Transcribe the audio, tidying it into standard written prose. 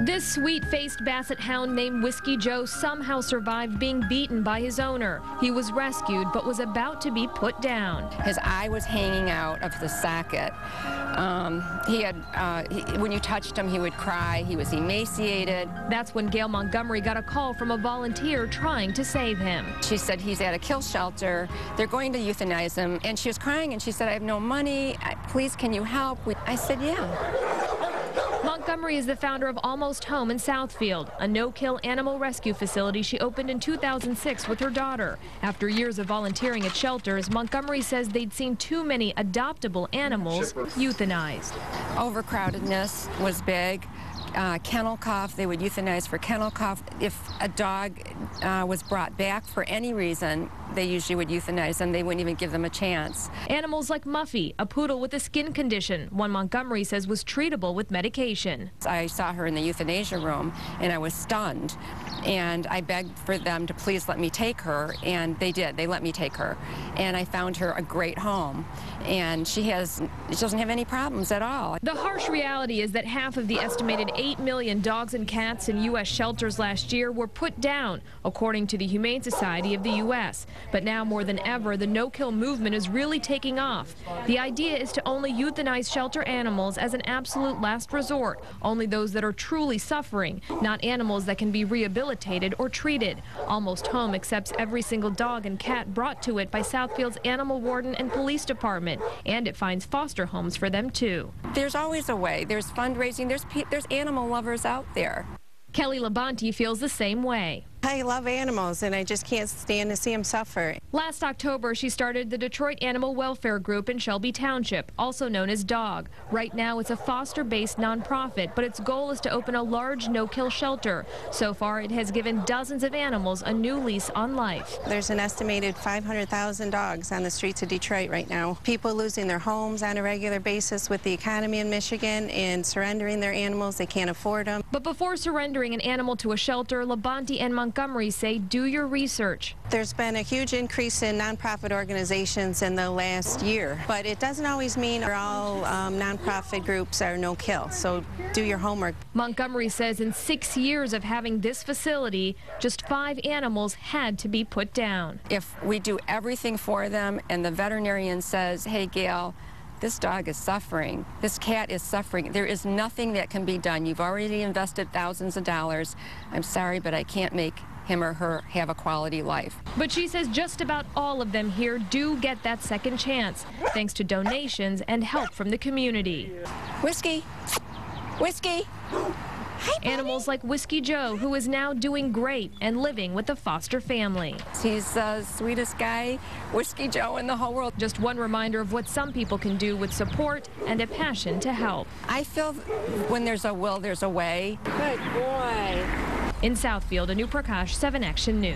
This sweet-faced basset hound named Whiskey Joe somehow survived being beaten by his owner. He was rescued but was about to be put down. His eye was hanging out of the socket. When you touched him, he would cry. He was emaciated. That's when Gail Montgomery got a call from a volunteer trying to save him. She said, he's at a kill shelter. They're going to euthanize him. And she was crying, and she said, I have no money. Please, can you help? I said, yeah. Montgomery is the founder of Almost Home in Southfield, a no-kill animal rescue facility she opened in 2006 with her daughter. After years of volunteering at shelters, Montgomery says they'd seen too many adoptable animals euthanized. Overcrowdedness was big. Kennel cough, they would euthanize for kennel cough. If a dog was brought back for any reason, they usually would euthanize them. They wouldn't even give them a chance. Animals like Muffy, a poodle with a skin condition, one Montgomery says was treatable with medication. I saw her in the euthanasia room, and I was stunned. And I begged for them to please let me take her, and they did. They let me take her. And I found her a great home. And she doesn't have any problems at all. The harsh reality is that half of the estimated 8 million dogs and cats in U.S. shelters last year were put down, according to the Humane Society of the U.S. But now more than ever, the no-kill movement is really taking off. The idea is to only euthanize shelter animals as an absolute last resort, only those that are truly suffering, not animals that can be rehabilitated or treated. Almost Home accepts every single dog and cat brought to it by Southfield's animal warden and police department, and it finds foster homes for them too. There's always a way. There's fundraising. There's animal lovers out there. Kelly Labonte feels the same way. I love animals, and I just can't stand to see them suffer. Last October, she started the Detroit Animal Welfare Group in Shelby Township, also known as DOG. Right now, it's a foster-based nonprofit, but its goal is to open a large no-kill shelter. So far, it has given dozens of animals a new lease on life. There's an estimated 500,000 dogs on the streets of Detroit right now. People losing their homes on a regular basis with the economy in Michigan and surrendering their animals. They can't afford them. But before surrendering an animal to a shelter, Labonte and Montgomery say do your research. There's been a huge increase in nonprofit organizations in the last year, but it doesn't always mean all nonprofit groups are no-kill, so do your homework. Montgomery says in 6 years of having this facility, just 5 animals had to be put down. If we do everything for them and the veterinarian says, hey, Gail, this dog is suffering, this cat is suffering, there is nothing that can be done. You've already invested thousands of dollars. I'm sorry, but I can't make him or her have a quality life. But she says just about all of them here do get that second chance, thanks to donations and help from the community. Whiskey, Whiskey. Hi, animals like Whiskey Joe, who is now doing great and living with a foster family. He's the sweetest guy, Whiskey Joe, in the whole world. Just one reminder of what some people can do with support and a passion to help. I feel when there's a will, there's a way. Good boy. In Southfield, Anu Prakash, 7 Action News.